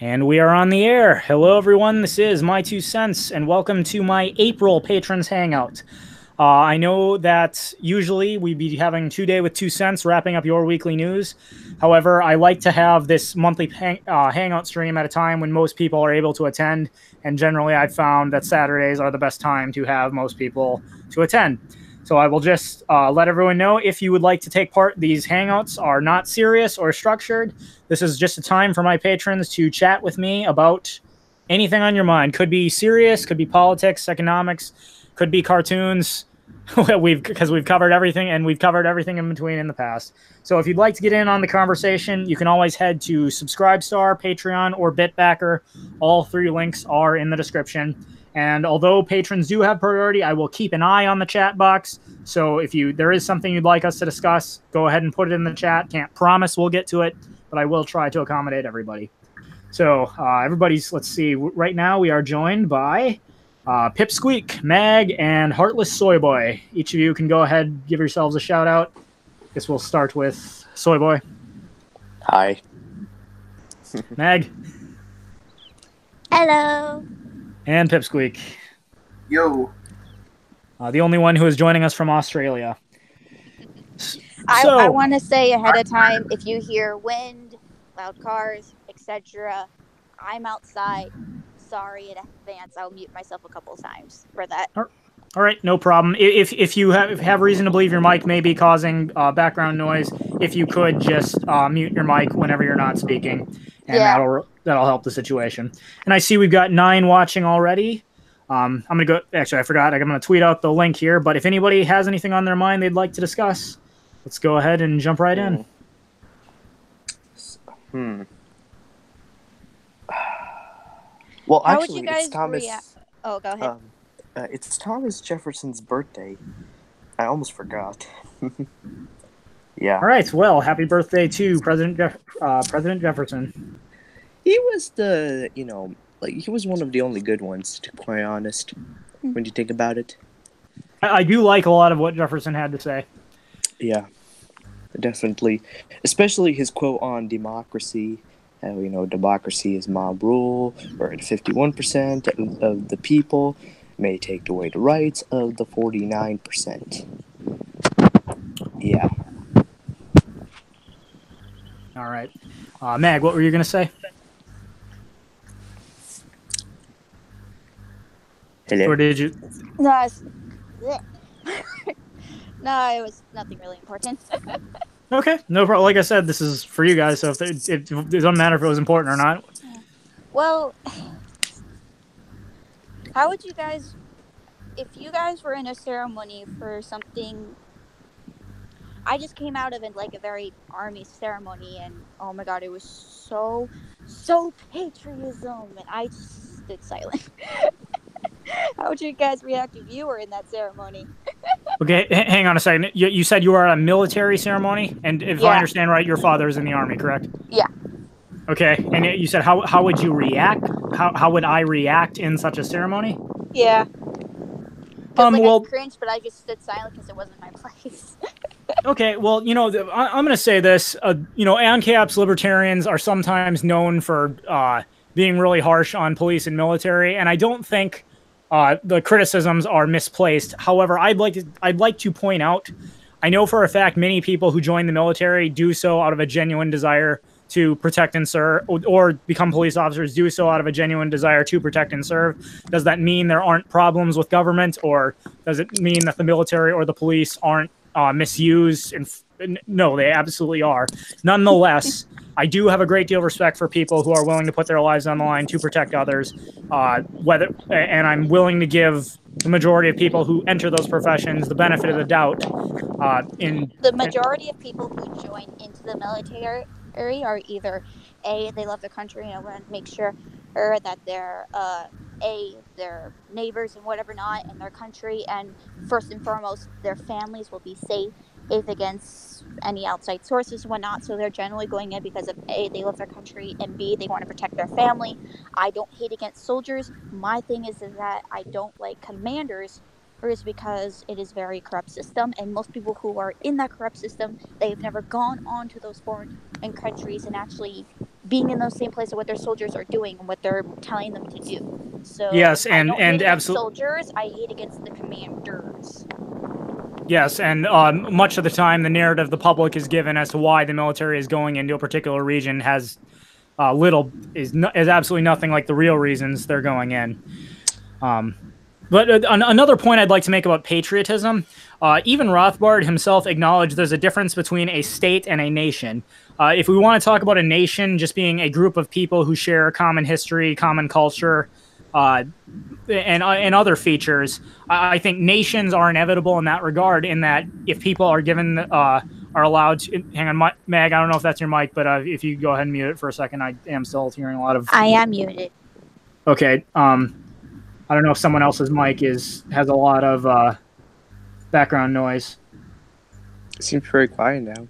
And we are on the air. Hello, everyone. This is My Two Cents, and welcome to my April Patrons Hangout. I know that usually we'd be having 2 Day with 2 cents, wrapping up your weekly news. However, I like to have this monthly hangout stream at a time when most people are able to attend. And generally, I've found that Saturdays are the best time to have most people to attend. So I will just let everyone know, if you would like to take part, these hangouts are not serious or structured. This is just a time for my patrons to chat with me about anything on your mind. Could be serious, could be politics, economics, could be cartoons. Because we've covered everything, and we've covered everything in between in the past. So if you'd like to get in on the conversation, you can always head to Subscribestar, Patreon, or Bitbacker. All three links are in the description. And although patrons do have priority, I will keep an eye on the chat box. So if there is something you'd like us to discuss, go ahead and put it in the chat. Can't promise we'll get to it, but I will try to accommodate everybody. So let's see. Right now we are joined by Pipsqueak, Mag, and Heartless Soy Boy. Each of you can go ahead, give yourselves a shout out. Guess we'll start with Soy Boy. Hi. Mag. Hello. And Pipsqueak. Yo. The only one who is joining us from Australia. I want to say ahead of time, if you hear wind, loud cars, etc., I'm outside. Sorry in advance. I'll mute myself a couple of times for that. All right, no problem. If you have reason to believe your mic may be causing background noise, if you could just mute your mic whenever you're not speaking, and that'll help the situation. And I see we've got 9 watching already. I'm gonna go. Actually, I forgot. I'm gonna tweet out the link here. But if anybody has anything on their mind they'd like to discuss, let's go ahead and jump right in. Well, How actually, would you guys it's Thomas. Oh, go ahead. It's Thomas Jefferson's birthday. I almost forgot. Yeah. All right. Well, happy birthday to President Jefferson. He was he was one of the only good ones, to be quite honest, when you think about it. I do like a lot of what Jefferson had to say. Yeah, definitely. Especially his quote on democracy. How, democracy is mob rule, where 51% of the people may take away the rights of the 49%. Yeah. All right. Mag, what were you going to say? Hello? Or did you? No, no, it was nothing really important. Okay, no problem. Like I said, this is for you guys, so it doesn't matter if it was important or not. Well, how would you guys, if you guys were in a ceremony for something? I just came out of a very army ceremony, and oh my god, it was so patriotism, and I just stood silent. How would you guys react if you were in that ceremony? Okay, hang on a second. You said you were at a military ceremony, and if I understand right, your father is in the army, correct? Yeah. Okay, and you said how would you react? How would I react in such a ceremony? Yeah. Well, I cringed, but I just stood silent because it wasn't my place. Okay, well, I'm going to say this. ANCAP's libertarians are sometimes known for being really harsh on police and military, and I don't think the criticisms are misplaced. However, I'd like to point out, I know for a fact many people who join the military do so out of a genuine desire to protect and serve, or become police officers do so out of a genuine desire to protect and serve. Does that mean there aren't problems with government, or does it mean that the military or the police aren't misused? No, they absolutely are. Nonetheless, I do have a great deal of respect for people who are willing to put their lives on the line to protect others. And I'm willing to give the majority of people who enter those professions the benefit of the doubt. The majority of people who join into the military are either they love their country and want to make sure that they're their neighbors and whatever not in their country, and first and foremost their families will be safe against any outside sources and whatnot. So they're generally going in because of A, they love their country, and B, they want to protect their family. I don't hate against soldiers. My thing is that I don't like commanders, is because it is a very corrupt system, and most people who are in that corrupt system, they've never gone on to those foreign countries and actually being in those same places, what their soldiers are doing and what they're telling them to do. So yes, I don't hate against absolutely soldiers. I hate against the commanders. yes, and much of the time, the narrative the public is given as to why the military is going into a particular region has is absolutely nothing like the real reasons they're going in. But another point I'd like to make about patriotism, even Rothbard himself acknowledged there's a difference between a state and a nation. If we want to talk about a nation just being a group of people who share a common history, common culture, and other features, I think nations are inevitable in that regard. In that, if people are given are allowed to hang on, Mag, I don't know if that's your mic, but if you go ahead and mute it for a second, I am still hearing a lot of. I am muted. Okay. I don't know if someone else's mic has a lot of background noise. It seems very quiet now.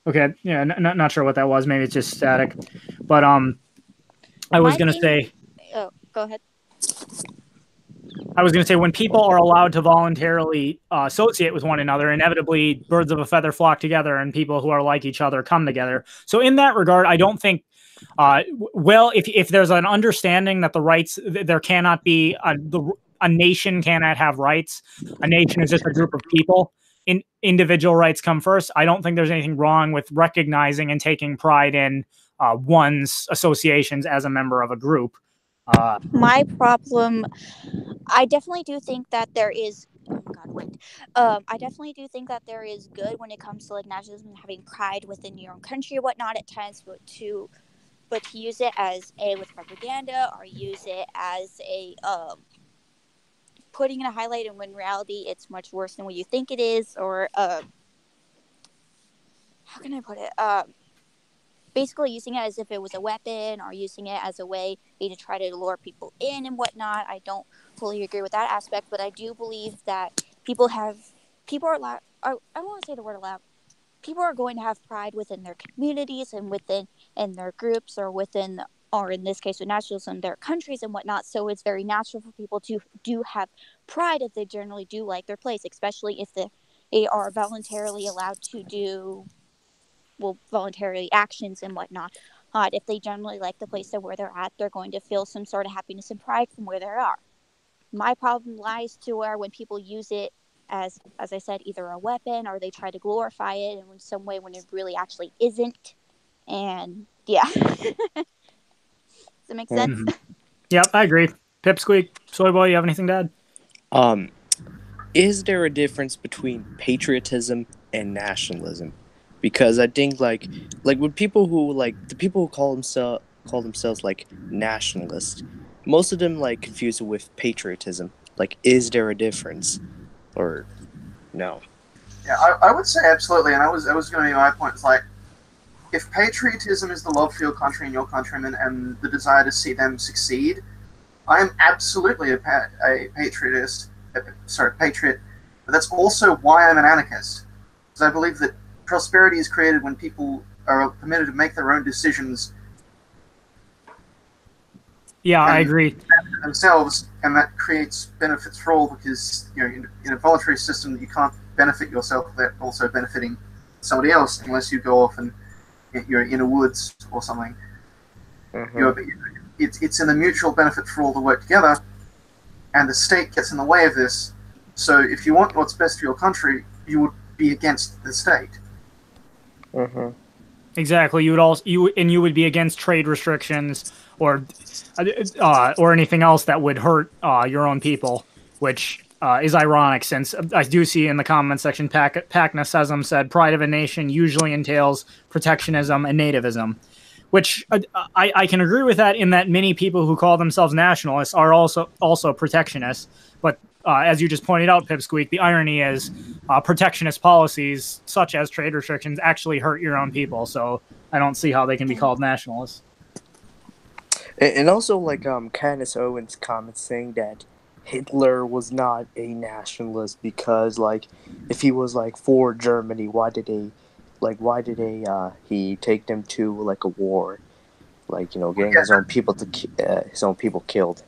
Okay, yeah, not sure what that was. Maybe it's just static. But I was going to say. Oh, go ahead. I was going to say, when people are allowed to voluntarily associate with one another, inevitably birds of a feather flock together, and people who are like each other come together. So in that regard, I don't think. Well, if there's an understanding that the rights, there cannot be a nation cannot have rights. A nation is just a group of people. Individual rights come first. I don't think there's anything wrong with recognizing and taking pride in one's associations as a member of a group. My problem, I definitely do think that there is. Oh God, wait. I definitely do think that there is good when it comes to like nationalism and having pride within your own country or whatnot at times, but to use it as with propaganda or use it as a putting in a highlight, and when in reality it's much worse than what you think it is, or how can I put it? Basically using it as if it was a weapon, or using it as a way to try to lure people in and whatnot. I don't fully agree with that aspect, but I do believe that people are allowed. I don't want to say the word allowed. People are going to have pride within their communities and within their groups, or within, or in this case with nationalism, their countries and whatnot. So it's very natural for people to do have pride if they generally do like their place, especially if they are voluntarily allowed to do voluntary actions and whatnot. If they generally like the place where they're at, they're going to feel some sort of happiness and pride from where they are. My problem lies to where when people use it as I said, either a weapon, or they try to glorify it in some way when it really actually isn't. And yeah. Does that make sense? Mm-hmm. Yep, I agree. Pipsqueak, Soyboy, you have anything to add? Is there a difference between patriotism and nationalism? Because I think like with people who the people who call themselves like nationalists, most of them like confuse it with patriotism. Like, is there a difference, or no? Yeah, I would say absolutely, and I was going to be my point. It's like, if patriotism is the love for your country and your countrymen and the desire to see them succeed, I am absolutely a patriot. But that's also why I'm an anarchist, because I believe that prosperity is created when people are permitted to make their own decisions. Yeah, I agree. Themselves, and that creates benefits for all, because in a voluntary system you can't benefit yourself without also benefiting somebody else, unless you go off and you're in a woods or something. Mm-hmm. It's in the mutual benefit for all to work together, and the state gets in the way of this. So if you want what's best for your country, you would be against the state. Mm-hmm. Exactly. You would be against trade restrictions or anything else that would hurt your own people, which is ironic, since I do see in the comment section Pacnasism said pride of a nation usually entails protectionism and nativism, which I can agree with that, in that many people who call themselves nationalists are also protectionists. But as you just pointed out, Pipsqueak, the irony is protectionist policies such as trade restrictions actually hurt your own people. So I don't see how they can be called nationalists. And also, like Candace Owens' comments saying that Hitler was not a nationalist because, like, if he was like for Germany, why did he take them to like a war, like, getting his own people killed,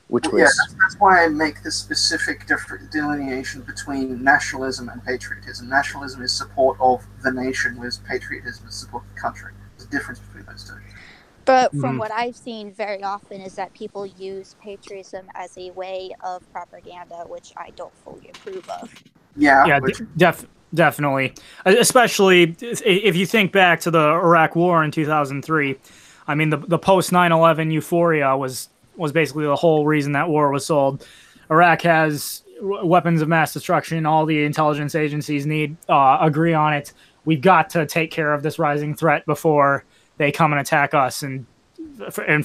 which was that's why I make this specific delineation between nationalism and patriotism. Nationalism is support of the nation, whereas patriotism is support of the country. the difference between those two. But from what I've seen very often is that people use patriotism as a way of propaganda, which I don't fully approve of. Yeah, definitely. Especially if you think back to the Iraq War in 2003. I mean, the post 9/11 euphoria was basically the whole reason that war was sold. Iraq has weapons of mass destruction. All the intelligence agencies agree on it. We've got to take care of this rising threat before they come and attack us. And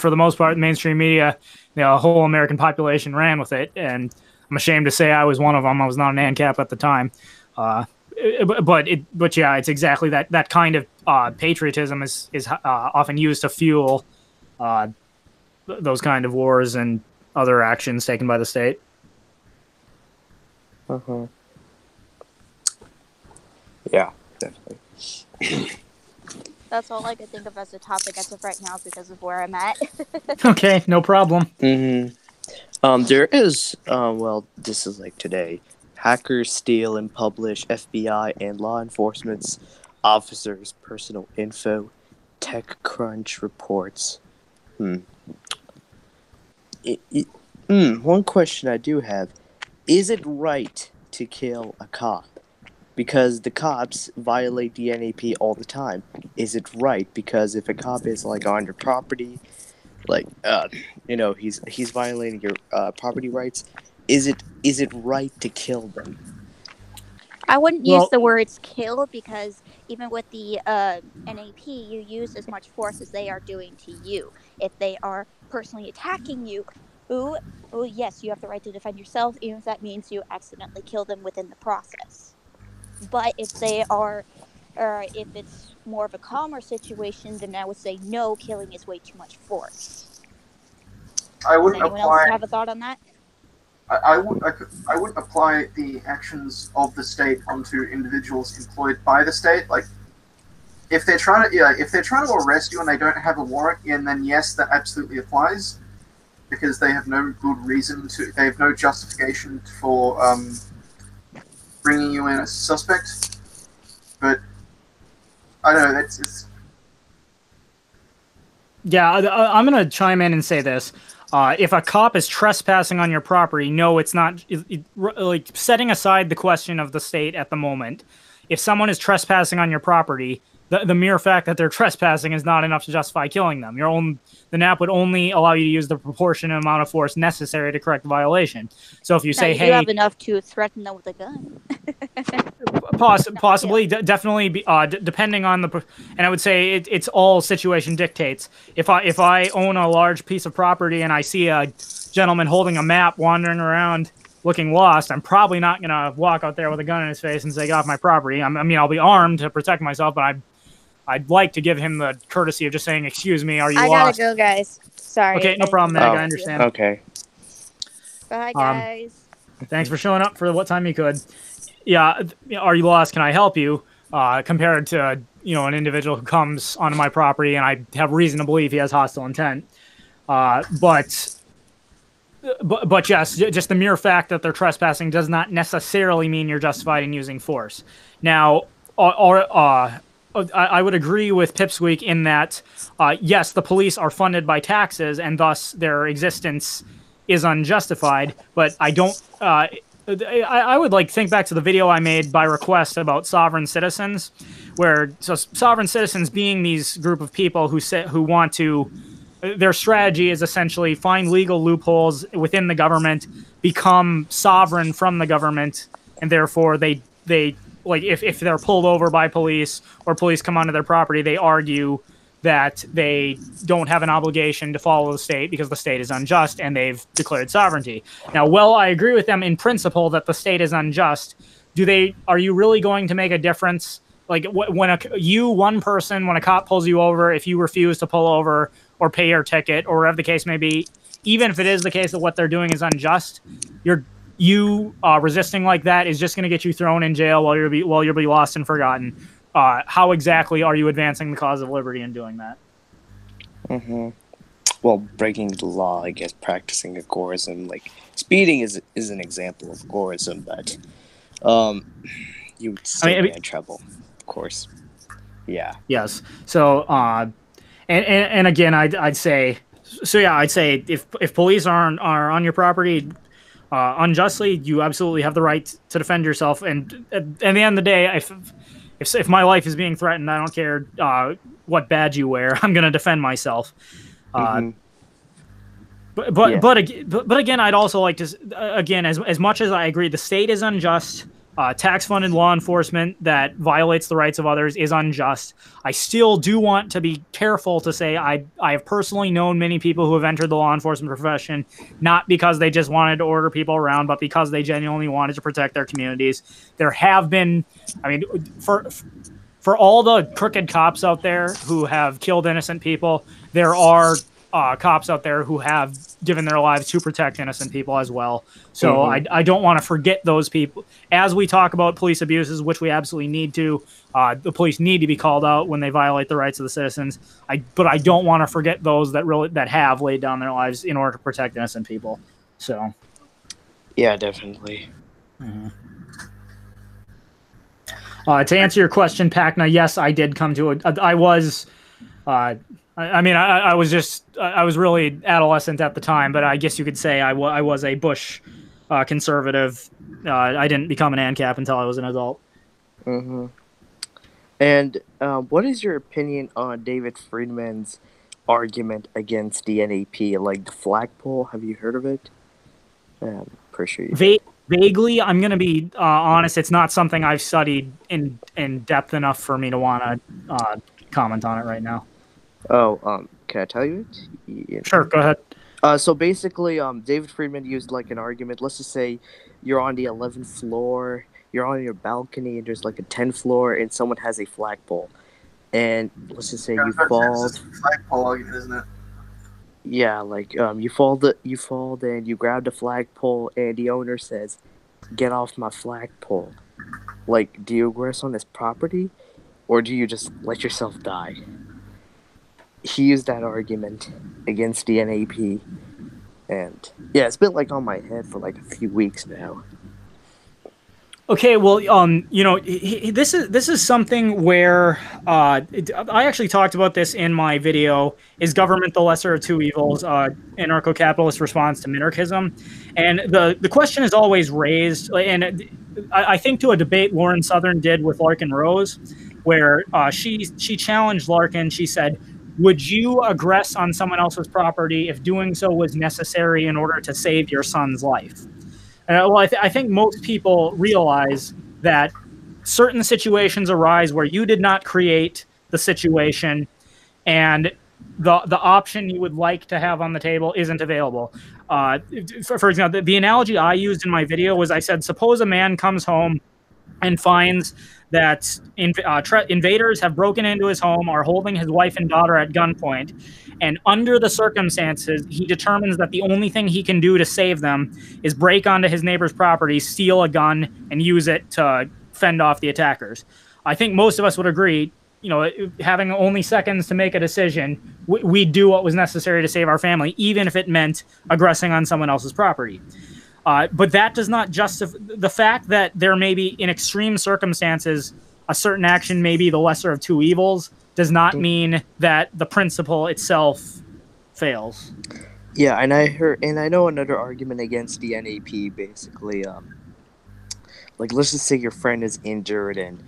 for the most part, mainstream media, the whole American population ran with it. And I'm ashamed to say I was one of them. I was not an ANCAP at the time. But yeah, it's exactly that kind of patriotism is often used to fuel those kind of wars and other actions taken by the state. Yeah, definitely. That's all I could think of as a topic as of right now because of where I'm at. Okay, no problem. There is, well, this is like today. Hackers steal and publish FBI and law enforcement's officers' personal info. TechCrunch reports. One question I do have. Is it right to kill a cop? Because the cops violate the NAP all the time. Is it right? Because if a cop is like on your property, like he's violating your property rights, is it right to kill them? I wouldn't use the words kill because even with the NAP, you use as much force as they are doing to you. If they are personally attacking you, yes, you have the right to defend yourself, even if that means you accidentally kill them within the process. But if they are, if it's more of a calmer situation, then I would say no, killing is way too much force. I wouldn't Does anyone else have a thought on that? I wouldn't apply the actions of the state onto individuals employed by the state. Like, if they're trying to arrest you and they don't have a warrant, and then yes, that absolutely applies, because they have no good reason to. They have no justification for bringing you in as a suspect. But I don't know. Yeah, I'm gonna chime in and say this. If a cop is trespassing on your property, no, it's not. Like, setting aside the question of the state at the moment, if someone is trespassing on your property, the mere fact that they're trespassing is not enough to justify killing them. The NAP would only allow you to use the proportionate amount of force necessary to correct the violation. So if you say, "Hey," you have enough to threaten them with a gun. Possibly, definitely, depending on and I would say it's all situation dictates. If I own a large piece of property and I see a gentleman holding a map wandering around looking lost, I'm probably not gonna walk out there with a gun in his face and say, "Get off my property." I'll be armed to protect myself, but I'd like to give him the courtesy of just saying, "Excuse me, are you lost?" I gotta go, guys. Sorry. Okay, no problem, Meg. I understand. Okay. Bye, guys. Thanks for showing up for what time you could. Yeah, are you lost? Can I help you? Compared to an individual who comes onto my property and I have reason to believe he has hostile intent. But yes, just the mere fact that they're trespassing does not necessarily mean you're justified in using force. Now, I would agree with Pipsqueak in that, yes, the police are funded by taxes and thus their existence is unjustified, but I don't... I would think back to the video I made by request about sovereign citizens, where sovereign citizens being these group of people who want to, their strategy is essentially find legal loopholes within the government, become sovereign from the government, and therefore they if they're pulled over by police or police come onto their property, they argue that they don't have an obligation to follow the state because the state is unjust and they've declared sovereignty. Now, I agree with them in principle that the state is unjust. Are you really going to make a difference? Like, when one person, when a cop pulls you over, if you refuse to pull over or pay your ticket or whatever the case may be, even if it is the case that what they're doing is unjust, you resisting like that is just going to get you thrown in jail while you'll be lost and forgotten. How exactly are you advancing the cause of liberty in doing that? Well, breaking the law, I guess, practicing agorism, like speeding is an example of agorism, but you would still be in trouble, of course. Yeah. Yes. So, and again, I'd say, so yeah, I'd say if police are on your property unjustly, you absolutely have the right to defend yourself. And at the end of the day, if my life is being threatened, I don't care what badge you wear. I'm going to defend myself. Mm-hmm. But again, I'd also like to again, as much as I agree, the state is unjust. Tax-funded law enforcement that violates the rights of others is unjust. I still do want to be careful to say I have personally known many people who have entered the law enforcement profession not because they just wanted to order people around, but because they genuinely wanted to protect their communities. There have been, I mean, for all the crooked cops out there who have killed innocent people, there are cops out there who have given their lives to protect innocent people as well. So Mm-hmm. I don't want to forget those people. As we talk about police abuses, which we absolutely need to, the police need to be called out when they violate the rights of the citizens. But I don't want to forget those that have laid down their lives in order to protect innocent people. So Yeah, definitely. mm-hmm. To answer your question, Pacna, yes, I did come to I was. I was just, I was really adolescent at the time, but I guess you could say I was a Bush conservative. I didn't become an ANCAP until I was an adult. Mm-hmm. And what is your opinion on David Friedman's argument against the NAP, like the flagpole? Have you heard of it? I'm pretty sure you did. Vaguely, I'm going to be honest. It's not something I've studied in depth enough for me to want to comment on it right now. Oh, can I tell you it? Yeah. Sure, go ahead. So basically, David Friedman used like an argument. Let's just say you're on the 11th floor, you're on your balcony, and there's like a 10th floor, and someone has a flagpole. And let's just say you fall. It's a flagpole argument, isn't it? Yeah, like you fall, and you grab the flagpole, and the owner says, "Get off my flagpole." Like, do you aggress on his property, or do you just let yourself die? He used that argument against the NAP, and yeah, it's been like on my head for like a few weeks now. Okay, well, this is something where I actually talked about this in my video. Is government the lesser of two evils? Anarcho-capitalist response to minarchism, and the question is always raised, and I think to a debate Lauren Southern did with Larkin Rose, where she challenged Larkin. She said, would you aggress on someone else's property if doing so was necessary in order to save your son's life? Well, I think most people realize that certain situations arise where you did not create the situation, and the option you would like to have on the table isn't available. For example, the analogy I used in my video was I said, suppose a man comes home and finds that invaders have broken into his home, are holding his wife and daughter at gunpoint, and under the circumstances, he determines that the only thing he can do to save them is break onto his neighbor's property, steal a gun, and use it to fend off the attackers. I think most of us would agree, having only seconds to make a decision, we'd do what was necessary to save our family, even if it meant aggressing on someone else's property. But that does not justify the fact that there may be, in extreme circumstances, a certain action may be the lesser of two evils, does not mean that the principle itself fails. Yeah, and I know another argument against the NAP, basically, like, let's just say your friend is injured and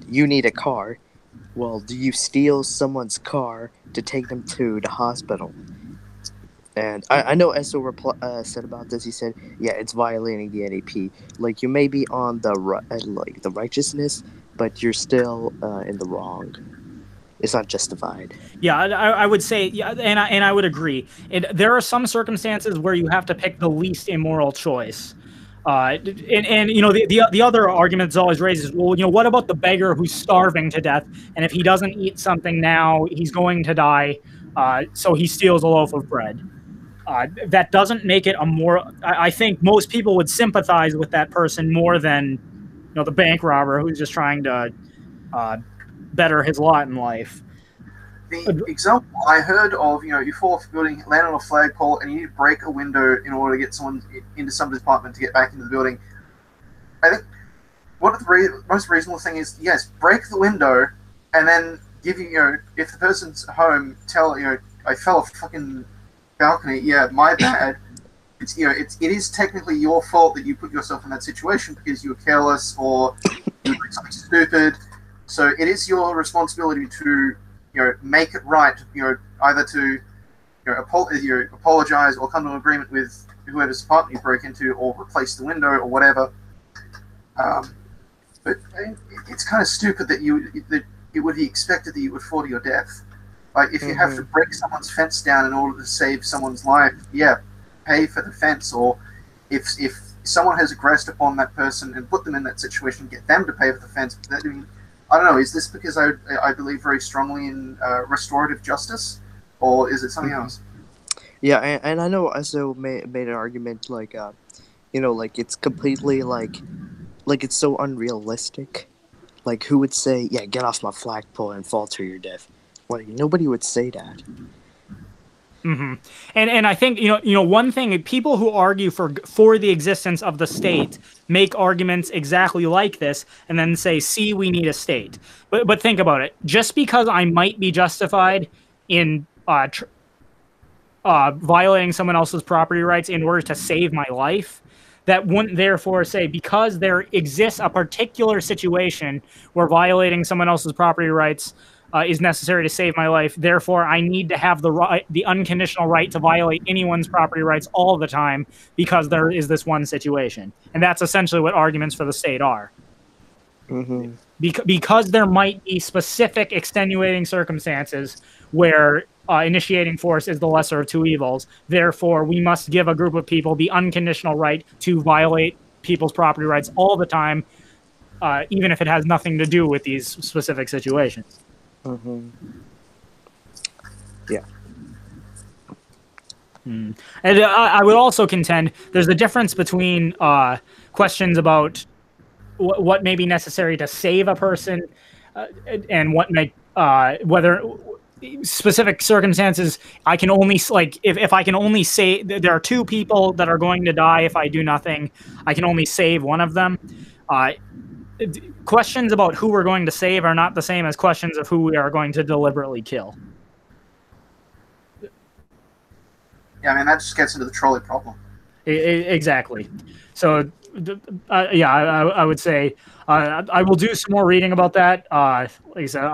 you need a car. Well, do you steal someone's car to take them to the hospital? And I know Esso said about this. He said, "Yeah, it's violating the NAP. Like, you may be on the the righteousness, but you're still in the wrong. It's not justified." Yeah, I would say, yeah, and I would agree. There are some circumstances where you have to pick the least immoral choice. The other argument that's always raised is, well, what about the beggar who's starving to death, and if he doesn't eat something now, he's going to die, so he steals a loaf of bread. That doesn't make it a moral. I think most people would sympathize with that person more than, the bank robber who's just trying to better his lot in life. The example I heard of, you fall off a building, land on a flagpole, and you need to break a window in order to get someone into somebody's apartment to get back into the building. I think what the most reasonable thing is, yes, break the window and then giving, if the person's home, tell, I fell off a fucking balcony, yeah, my bad. It's, it is technically your fault that you put yourself in that situation because you were careless or you were doing something stupid. So it is your responsibility to, make it right. Either to, apologize or come to an agreement with whoever's apartment you broke into, or replace the window or whatever. But it's kind of stupid that it would be expected that you would fall to your death. Like, if you have to break someone's fence down in order to save someone's life, yeah, pay for the fence. Or if someone has aggressed upon that person and put them in that situation, get them to pay for the fence. I don't know, is this because I believe very strongly in restorative justice, or is it something else? Yeah, and I know also made an argument like, like it's completely like it's so unrealistic. Like, who would say, yeah, get off my flagpole and fall to your death? Like, nobody would say that. Mm-hmm. And I think one thing, people who argue for the existence of the state make arguments exactly like this, and then say, "See, we need a state." But think about it. Just because I might be justified in violating someone else's property rights in order to save my life, that wouldn't therefore say, because there exists a particular situation where violating someone else's property rights is necessary to save my life, therefore I need to have the unconditional right to violate anyone's property rights all the time because there is this one situation. And that's essentially what arguments for the state are. Mm-hmm. Because there might be specific extenuating circumstances where initiating force is the lesser of two evils, therefore we must give a group of people the unconditional right to violate people's property rights all the time, even if it has nothing to do with these specific situations. Mm-hmm. Yeah. And I would also contend there's a difference between questions about what may be necessary to save a person and what may whether specific circumstances I can only, like, if I can only say there are two people that are going to die if I do nothing, I can only save one of them. Questions about who we're going to save are not the same as questions of who we are going to deliberately kill. Yeah, I mean, that just gets into the trolley problem. Exactly. So, yeah, I would say I will do some more reading about that. Like I said,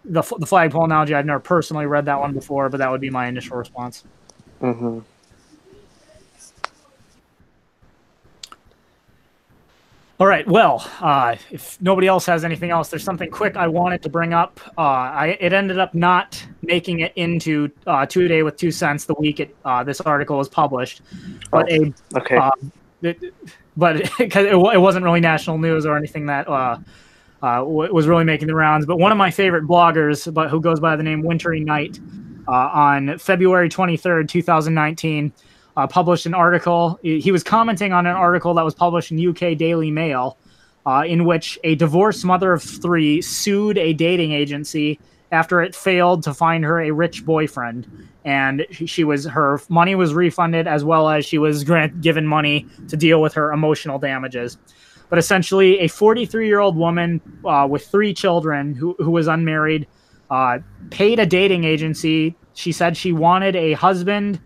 the flagpole analogy, I've never personally read that one before, but that would be my initial response. Mm-hmm. All right, well, if nobody else has anything else, there's something quick I wanted to bring up. It ended up not making it into Today with 2 Cents the week this article was published. But because it wasn't really national news or anything that was really making the rounds. But one of my favorite bloggers, who goes by the name Wintry Knight, on February 23rd, 2019, published an article. He was commenting on an article that was published in UK Daily Mail, in which a divorced mother of three sued a dating agency after it failed to find her a rich boyfriend, and her money was refunded, as well as she was given money to deal with her emotional damages. But essentially, a 43-year-old woman with 3 children who was unmarried paid a dating agency. She said she wanted a husband,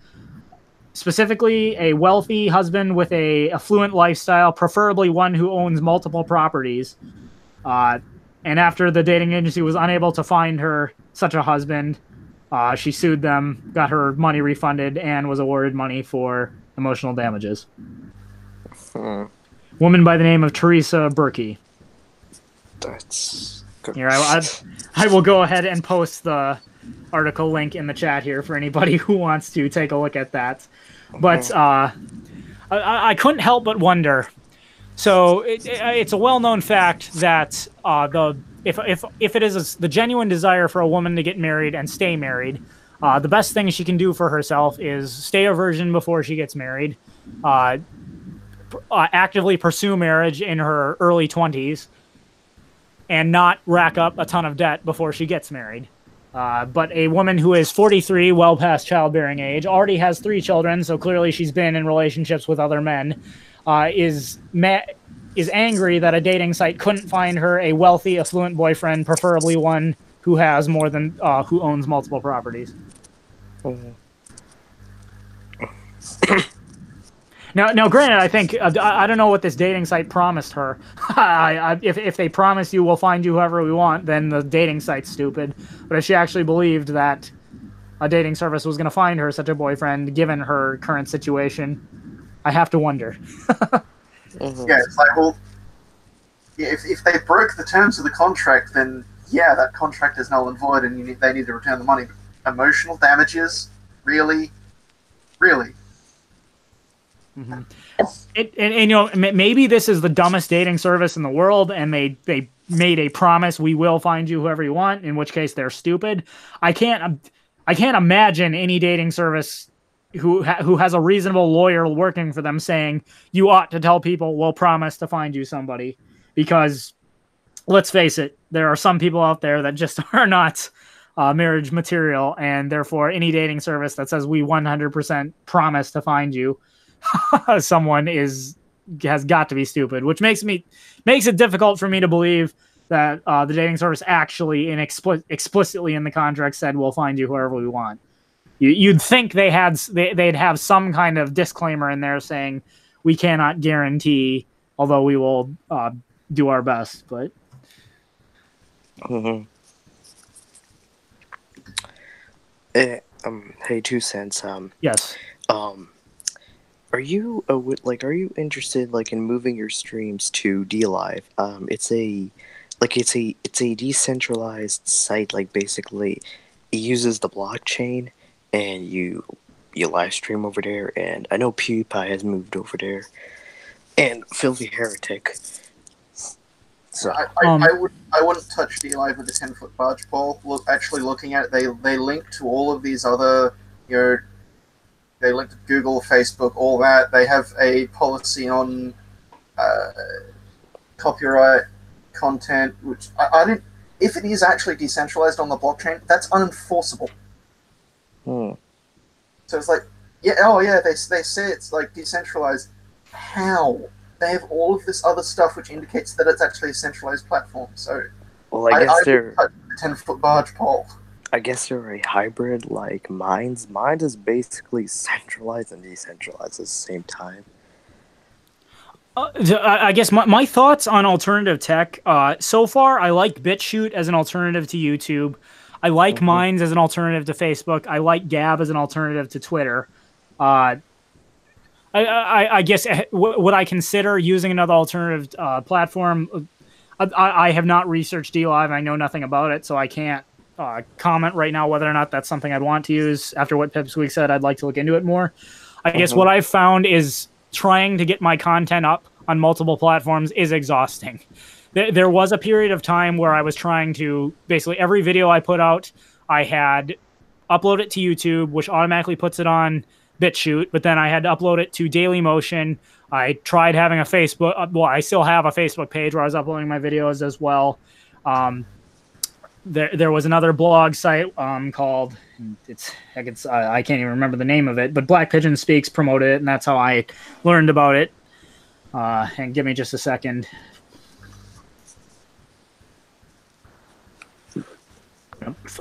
specifically a wealthy husband with a affluent lifestyle, preferably one who owns multiple properties. And after the dating agency was unable to find her such a husband, she sued them, got her money refunded, and was awarded money for emotional damages. Woman by the name of Teresa Berkey. That's good. Here, I will go ahead and post the article link in the chat here for anybody who wants to take a look at that. But I couldn't help but wonder. So it's a well-known fact that if it is the genuine desire for a woman to get married and stay married, the best thing she can do for herself is stay a virgin before she gets married, actively pursue marriage in her early 20s, and not rack up a ton of debt before she gets married. But a woman who is 43, well past childbearing age, already has 3 children, so clearly she's been in relationships with other men, is angry that a dating site couldn't find her a wealthy, affluent boyfriend, preferably one who has more than who owns multiple properties. Mhm. Now, granted, I think I don't know what this dating site promised her. If they promise you we'll find you whoever we want, then the dating site's stupid. But if she actually believed that a dating service was going to find her such a boyfriend, given her current situation, I have to wonder. Mhm. Yeah, it's like, well, if they broke the terms of the contract, then yeah, that contract is null and void, and they need to return the money. But emotional damages, really, really. Mm-hmm. And you know, maybe this is the dumbest dating service in the world, and they made a promise, we will find you whoever you want, in which case they're stupid. I can't imagine any dating service who has a reasonable lawyer working for them saying you ought to tell people we'll promise to find you somebody, because let's face it, there are some people out there that just are not marriage material, and therefore any dating service that says we 100% promise to find you someone has got to be stupid, which makes it difficult for me to believe that the dating service actually explicitly in the contract said we'll find you whoever we want. You'd think they'd have some kind of disclaimer in there saying we cannot guarantee, although we will do our best. But Mhm. Hey, 2 cents. yes. Are you are you interested in moving your streams to DLive? It's a decentralized site. Like, basically, it uses the blockchain, and you live stream over there. And I know PewDiePie has moved over there, and Filthy Heretic. So I wouldn't touch DLive with a 10-foot barge pole. Actually looking at it, they link to all of these other, they link to Google, Facebook, all that. They have a policy on copyright content, which I didn't. If it is actually decentralized on the blockchain, that's unenforceable. Hmm. So it's like, they say it's like decentralized. How? They have all of this other stuff which indicates that it's actually a centralized platform. So, Well, I guess they're a 10-foot barge pole. I guess they're a hybrid like Minds. Minds is basically centralized and decentralized at the same time. I guess my thoughts on alternative tech. So far, I like BitChute as an alternative to YouTube. I like Minds as an alternative to Facebook. I like Gab as an alternative to Twitter. I guess would I consider using another alternative platform? I have not researched DLive. I know nothing about it, so I can't comment right now whether or not that's something I'd want to use. After what Pipsqueak said, I'd like to look into it more. I guess what I've found is trying to get my content up on multiple platforms is exhausting. There was a period of time where I was trying to, basically every video I put out, I had upload it to YouTube, which automatically puts it on BitChute, but then I had to upload it to Dailymotion. I tried having a Facebook, well, I still have a Facebook page where I was uploading my videos as well. There was another blog site called, I can't even remember the name of it, but Black Pigeon Speaks promoted it, and that's how I learned about it. And give me just a second.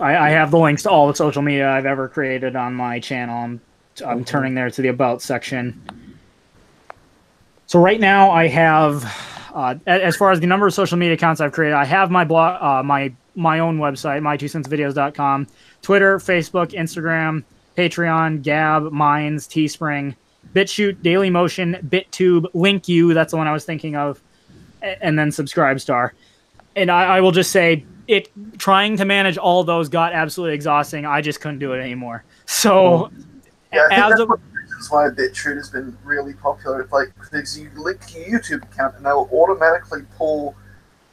I have the links to all the social media I've ever created on my channel. I'm turning there to the About section. So right now I have, as far as the number of social media accounts I've created, I have my blog, my own website, my2centsvideos.com, Twitter, Facebook, Instagram, Patreon, Gab, Minds, Teespring, BitChute, Dailymotion, BitTube, LinkU, that's the one I was thinking of, and then Subscribestar. And I will just say, trying to manage all those got absolutely exhausting. I just couldn't do it anymore. So, yeah, I think that's one of the reasons why BitChute has been really popular. Like, because you link your YouTube account and they'll automatically pull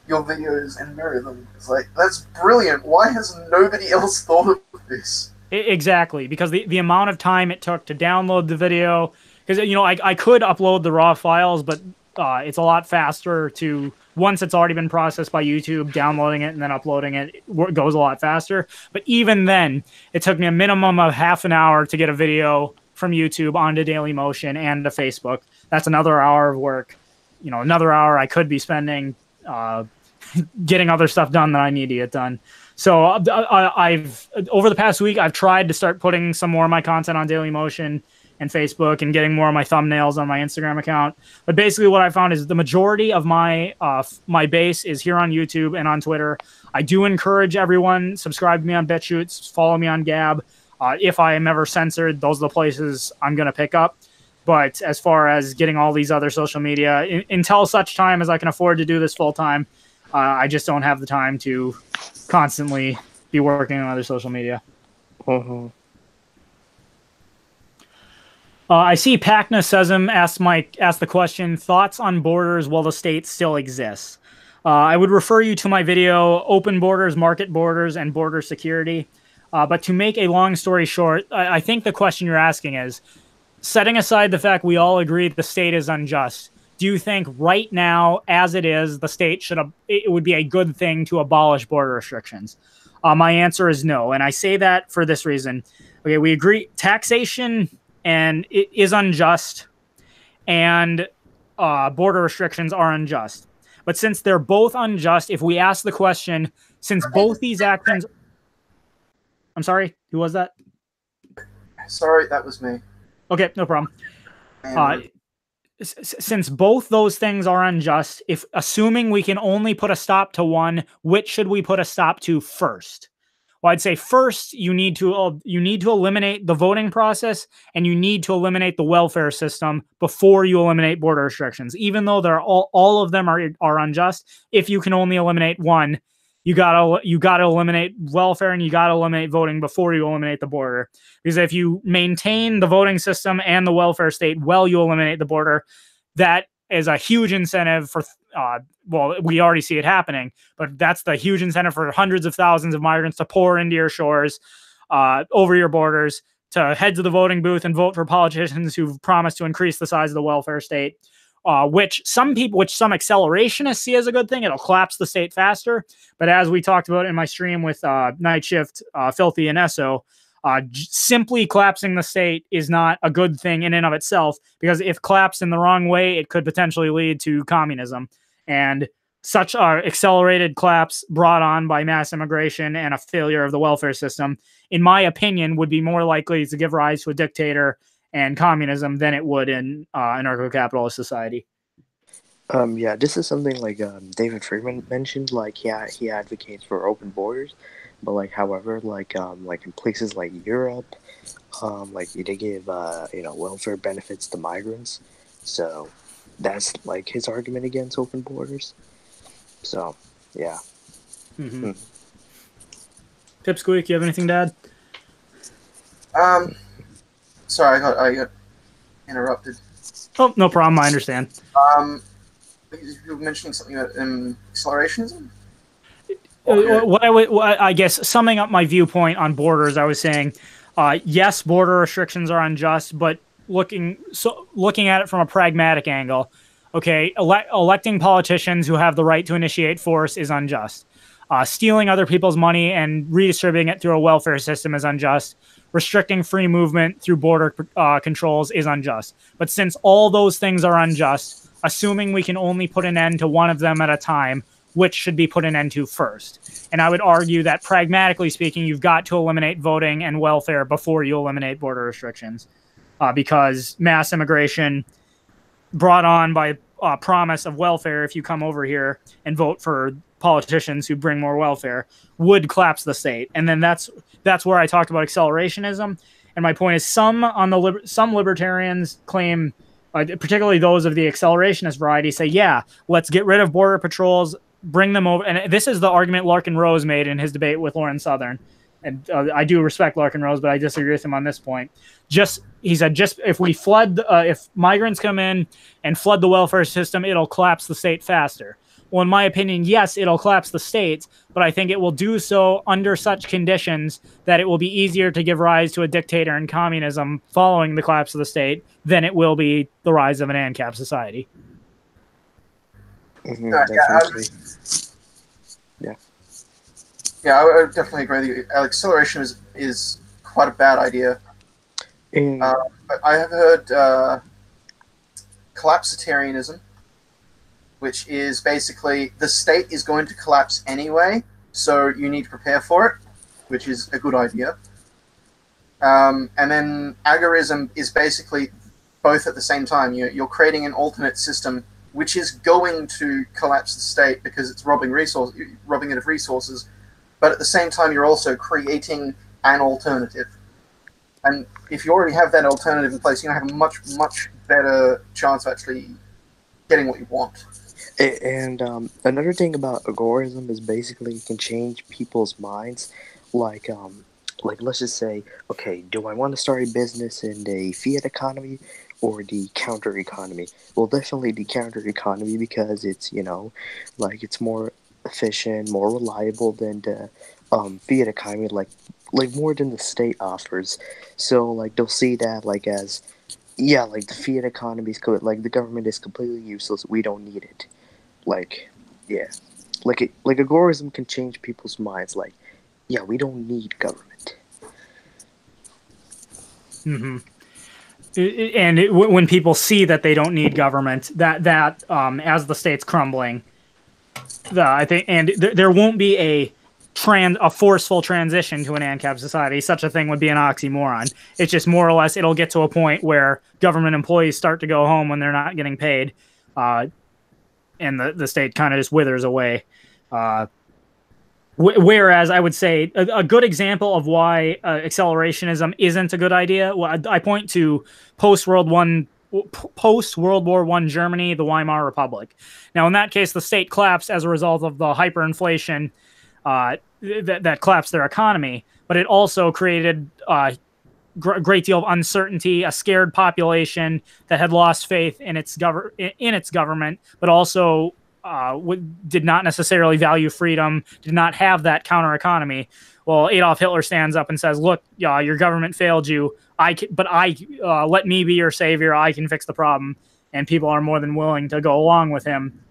your videos and mirror them. It's like, that's brilliant. Why has nobody else thought of this? Exactly, because the amount of time it took to download the video, because I could upload the raw files, but it's a lot faster to, once it's already been processed by YouTube, downloading it and then uploading it goes a lot faster. But even then, it took me a minimum of half an hour to get a video from YouTube onto Dailymotion and to Facebook. That's another hour of work. another hour I could be spending getting other stuff done that I need to get done. So I've over the past week, I've tried to start putting some more of my content on Dailymotion and Facebook and getting more of my thumbnails on my Instagram account. But basically what I found is the majority of my my base is here on YouTube and on Twitter. I do encourage everyone, subscribe to me on BitChutes, follow me on Gab. If I am ever censored, those are the places I'm going to pick up. But as far as getting all these other social media, until such time as I can afford to do this full time, I just don't have the time to constantly be working on other social media. I see Pacna Sesam ask the question, thoughts on borders while the state still exists. I would refer you to my video, Open Borders, Market Borders, and Border Security. But to make a long story short, I think the question you're asking is, setting aside the fact we all agree the state is unjust, do you think right now, as it is, the state it would be a good thing to abolish border restrictions? My answer is no. And I say that for this reason. Okay, we agree taxation and it is unjust, and border restrictions are unjust. But since they're both unjust, if we ask the question, since both these actions... I'm sorry, who was that? Sorry, that was me. Okay, no problem. Since both those things are unjust, if assuming we can only put a stop to one, which should we put a stop to first? Well, I'd say first you need to eliminate the voting process, and you need to eliminate the welfare system before you eliminate border restrictions. Even though they're all of them are unjust, if you can only eliminate one, you gotta eliminate welfare and you gotta eliminate voting before you eliminate the border. Because if you maintain the voting system and the welfare state while you eliminate the border, that is a huge incentive for well, we already see it happening, but that's the huge incentive for hundreds of thousands of migrants to pour into your shores, over your borders, to head to the voting booth and vote for politicians who've promised to increase the size of the welfare state, which some accelerationists see as a good thing. It'll collapse the state faster. But as we talked about in my stream with Night Shift, Filthy, and Esso, simply collapsing the state is not a good thing in and of itself, because if collapsed in the wrong way, it could potentially lead to communism. And such accelerated collapse brought on by mass immigration and a failure of the welfare system, in my opinion, would be more likely to give rise to a dictator and communism than it would in anarcho-capitalist society. Yeah, this is something like David Friedman mentioned. Like, yeah, he advocates for open borders, but like, however, like in places like Europe, like they give welfare benefits to migrants, so that's like his argument against open borders. So, yeah. Mm-hmm. Pipsqueak, you have anything to add? Sorry, I got interrupted. Oh, no problem. I understand. You were mentioning something about accelerationism? I guess summing up my viewpoint on borders, I was saying, yes, border restrictions are unjust, but looking at it from a pragmatic angle, okay, electing politicians who have the right to initiate force is unjust. Stealing other people's money and redistributing it through a welfare system is unjust. Restricting free movement through border controls is unjust. But since all those things are unjust, assuming we can only put an end to one of them at a time, which should be put an end to first? And I would argue that, pragmatically speaking, you've got to eliminate voting and welfare before you eliminate border restrictions, because mass immigration brought on by promise of welfare, if you come over here and vote for politicians who bring more welfare, would collapse the state. And then that's where I talked about accelerationism. And my point is, some libertarians claim, particularly those of the accelerationist variety, say, yeah, let's get rid of border patrols, bring them over. And this is the argument Larkin Rose made in his debate with Lauren Southern. And I do respect Larkin Rose, but I disagree with him on this point. He said, if we if migrants come in and flood the welfare system, it'll collapse the state faster. Well, in my opinion, yes, it'll collapse the states, but I think it will do so under such conditions that it will be easier to give rise to a dictator and communism following the collapse of the state than it will be the rise of an ANCAP society. Mm-hmm, yeah, I would definitely agree with you. Acceleration is quite a bad idea. But I have heard collapsitarianism, which is basically the state is going to collapse anyway, so you need to prepare for it, which is a good idea. And then agorism is basically both at the same time. You're creating an alternate system which is going to collapse the state because it's robbing it of resources, but at the same time you're also creating an alternative. And if you already have that alternative in place, you're going to have a much, much better chance of actually getting what you want. And another thing about agorism is basically it can change people's minds. Like let's just say, okay, do I want to start a business in the fiat economy or the counter economy? Well, definitely the counter economy, because it's, it's more efficient, more reliable than the fiat economy, like more than the state offers. So like they'll see that as, yeah, like the fiat economy is like the government is completely useless. We don't need it. Yeah, like agorism can change people's minds. Like, yeah, we don't need government. Mm-hmm. And when people see that they don't need government, that as the state's crumbling, I think, and there won't be a forceful transition to an ANCAP society. Such a thing would be an oxymoron. It's just more or less it'll get to a point where government employees start to go home when they're not getting paid, and the state kind of just withers away. Whereas I would say a good example of why accelerationism isn't a good idea, I point to post-World War I Germany, the Weimar Republic. Now, in that case, the state collapsed as a result of the hyperinflation that collapsed their economy, but it also created a great deal of uncertainty, a scared population that had lost faith in its government, but also did not necessarily value freedom, did not have that counter economy. Well, Adolf Hitler stands up and says, "Look, your government failed you. Let me be your savior. I can fix the problem." And people are more than willing to go along with him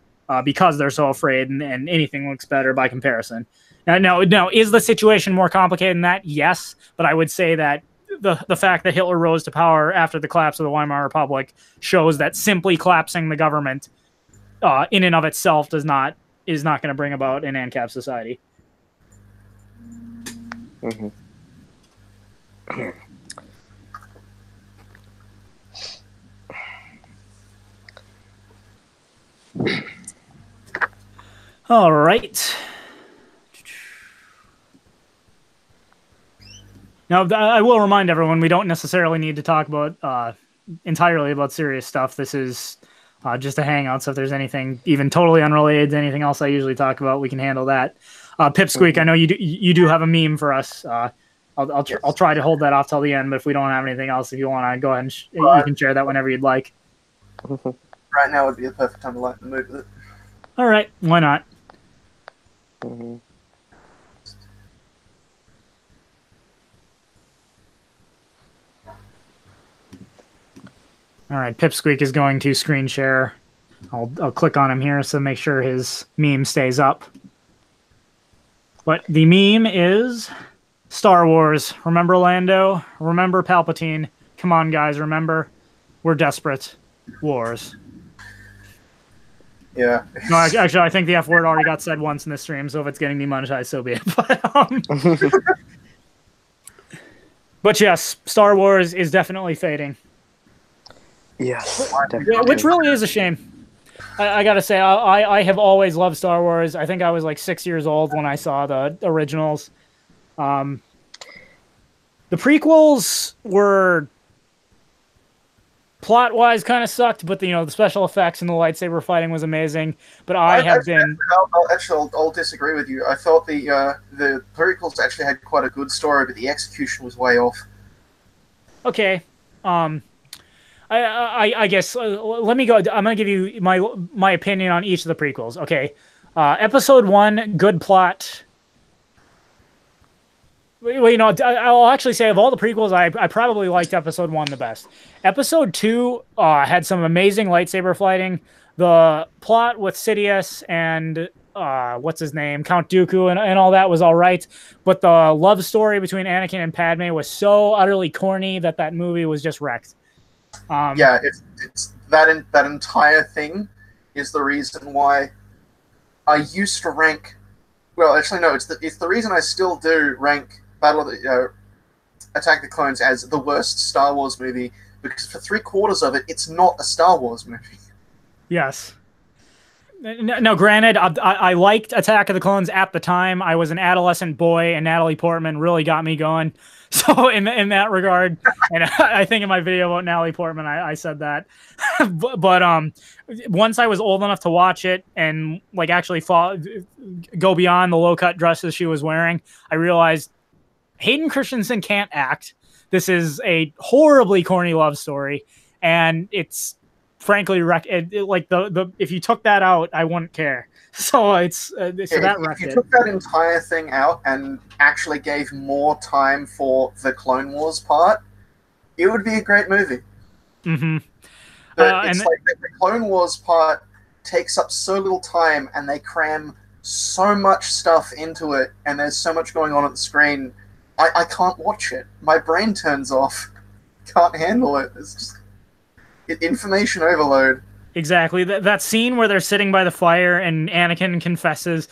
because they're so afraid, and anything looks better by comparison. Now, is the situation more complicated than that? Yes, but I would say that the fact that Hitler rose to power after the collapse of the Weimar Republic shows that simply collapsing the government in and of itself is not going to bring about an ANCAP society. Mm-hmm. All right. Now, I will remind everyone we don't necessarily need to talk about entirely about serious stuff. This is just a hangout, so if there's anything even totally unrelated to anything else I usually talk about, we can handle that. Pipsqueak, I know you do have a meme for us. I'll try to hold that off till the end, but if we don't have anything else, if you want to go ahead and you can share that whenever you'd like. Right now would be the perfect time to lighten the mood with it. All right, why not? Mm-hmm. All right, Pipsqueak is going to screen share. I'll click on him here so make sure his meme stays up. But the meme is Star Wars. Remember Lando? Remember Palpatine? Come on, guys, remember? We're desperate. Wars. Yeah. No, actually, I think the F word already got said once in this stream, so if it's getting demonetized, so be it. But yes, Star Wars is definitely fading. Yes, which really is a shame. I gotta say, I have always loved Star Wars. I think I was like 6 years old when I saw the originals. The prequels were plot-wise kind of sucked, but the special effects and the lightsaber fighting was amazing. But I'll disagree with you. I thought the prequels actually had quite a good story, but the execution was way off. Okay. I guess let me go. I'm gonna give you my opinion on each of the prequels. Okay, Episode 1, good plot. Well, I'll actually say of all the prequels, I probably liked Episode 1 the best. Episode 2 had some amazing lightsaber fighting. The plot with Sidious and what's his name, Count Dooku, and all that was all right, but the love story between Anakin and Padme was so utterly corny that movie was just wrecked. Yeah, it's that entire thing is the reason why I used to rank. Well, actually, no. It's the reason I still do rank Attack of the Clones as the worst Star Wars movie, because for 3/4 of it, it's not a Star Wars movie. Yes. No, granted, I liked Attack of the Clones at the time. I was an adolescent boy, and Natalie Portman really got me going. So in that regard, and I think in my video about Natalie Portman, I said that. but once I was old enough to watch it and like actually go beyond the low cut dresses she was wearing, I realized Hayden Christensen can't act. This is a horribly corny love story, and it's frankly like the if you took that out, I wouldn't care. So it's if you took that entire thing out and actually gave more time for the Clone Wars part, it would be a great movie. Mm-hmm. But it's like the Clone Wars part takes up so little time, and they cram so much stuff into it, and there's so much going on at the screen. I can't watch it. My brain turns off. Can't handle it. It's just information overload. Exactly. That scene where they're sitting by the fire and Anakin confesses,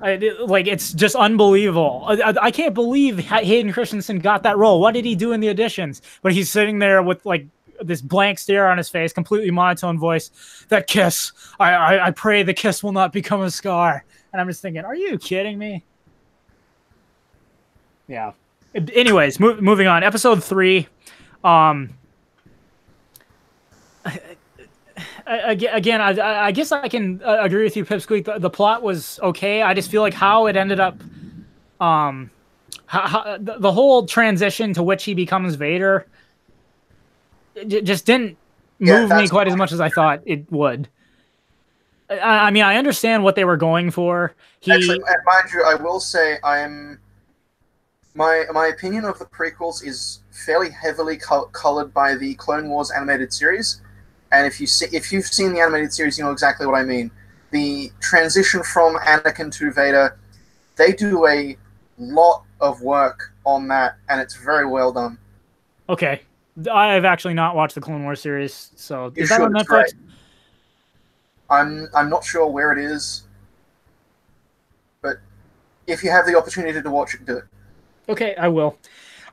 like, it's just unbelievable. I can't believe Hayden Christensen got that role. What did he do in the auditions? But he's sitting there with like this blank stare on his face, completely monotone voice. That kiss. I pray the kiss will not become a scar. And I'm just thinking, are you kidding me? Yeah. Anyways, moving on. Episode 3. Again, I guess I can agree with you, Pipsqueak. The plot was okay. I just feel like how it ended up, how the whole transition to which he becomes Vader, just didn't move me quite as much as I thought it would. I mean, I understand what they were going for. Actually, mind you, I will say my opinion of the prequels is fairly heavily colored by the Clone Wars animated series. And if you've seen the animated series, you know exactly what I mean. The transition from Anakin to Vader, they do a lot of work on that, and it's very well done. Okay, I've actually not watched the Clone Wars series, so is that on Netflix? I'm not sure where it is, but if you have the opportunity to watch it, do it. Okay, I will.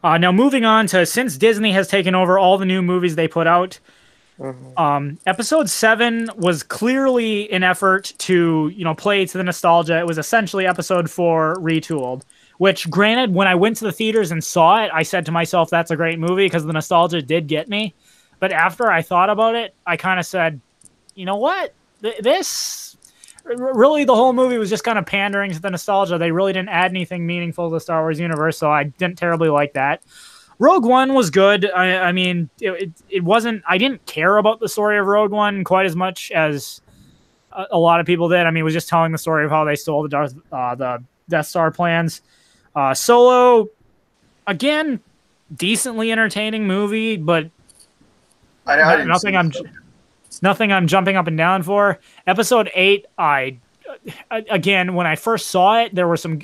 Now moving on to, since Disney has taken over all the new movies they put out. Episode 7 was clearly an effort to, play to the nostalgia. It was essentially episode 4 retooled, which, granted, when I went to the theaters and saw it, I said to myself, that's a great movie, because the nostalgia did get me. But after I thought about it, I kind of said, you know what? This really, the whole movie was just kind of pandering to the nostalgia. They really didn't add anything meaningful to the Star Wars universe, so I didn't terribly like that. Rogue One was good. I mean, it wasn't. I didn't care about the story of Rogue One quite as much as a lot of people did. I mean, it was just telling the story of how they stole the Death Star plans. Solo, again, decently entertaining movie, but nothing I'm jumping up and down for. Episode 8, again, when I first saw it, there were some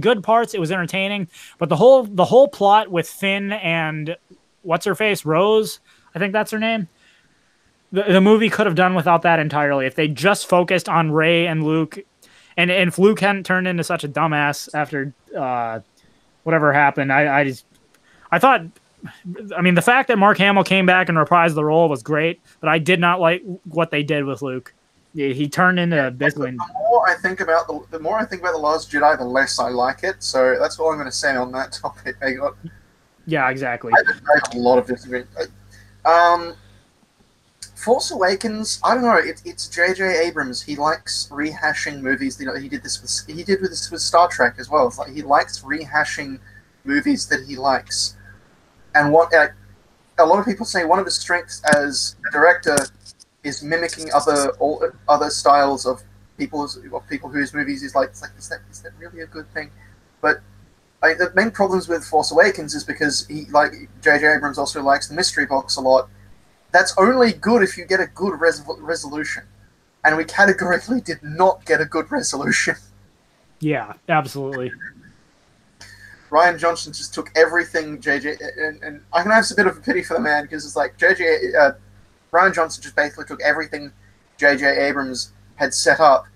good parts. It was entertaining, but the whole plot with Finn and what's her face, Rose, I think that's her name. The movie could have done without that entirely if they just focused on Rey and Luke, and if Luke hadn't turned into such a dumbass after whatever happened. I thought. I mean, the fact that Mark Hamill came back and reprised the role was great, but I did not like what they did with Luke. He turned into basically. The more I think about the Last Jedi, the less I like it. So that's all I'm going to say on that topic. Yeah, exactly. I have a lot of disagreement. Force Awakens, I don't know. It's J.J. Abrams. He likes rehashing movies. He did this with Star Trek as well. It's like he likes rehashing movies that he likes. And what a lot of people say, one of his strengths as a director is mimicking other styles of people whose movies is like, is that really a good thing? But the main problems with Force Awakens is because J.J. Abrams also likes the mystery box a lot. That's only good if you get a good resolution, and we categorically did not get a good resolution. Yeah, absolutely. Rian Johnson just took everything JJ, and I can have a bit of a pity for the man, because it's like Rian Johnson just basically took everything J.J. Abrams had set up,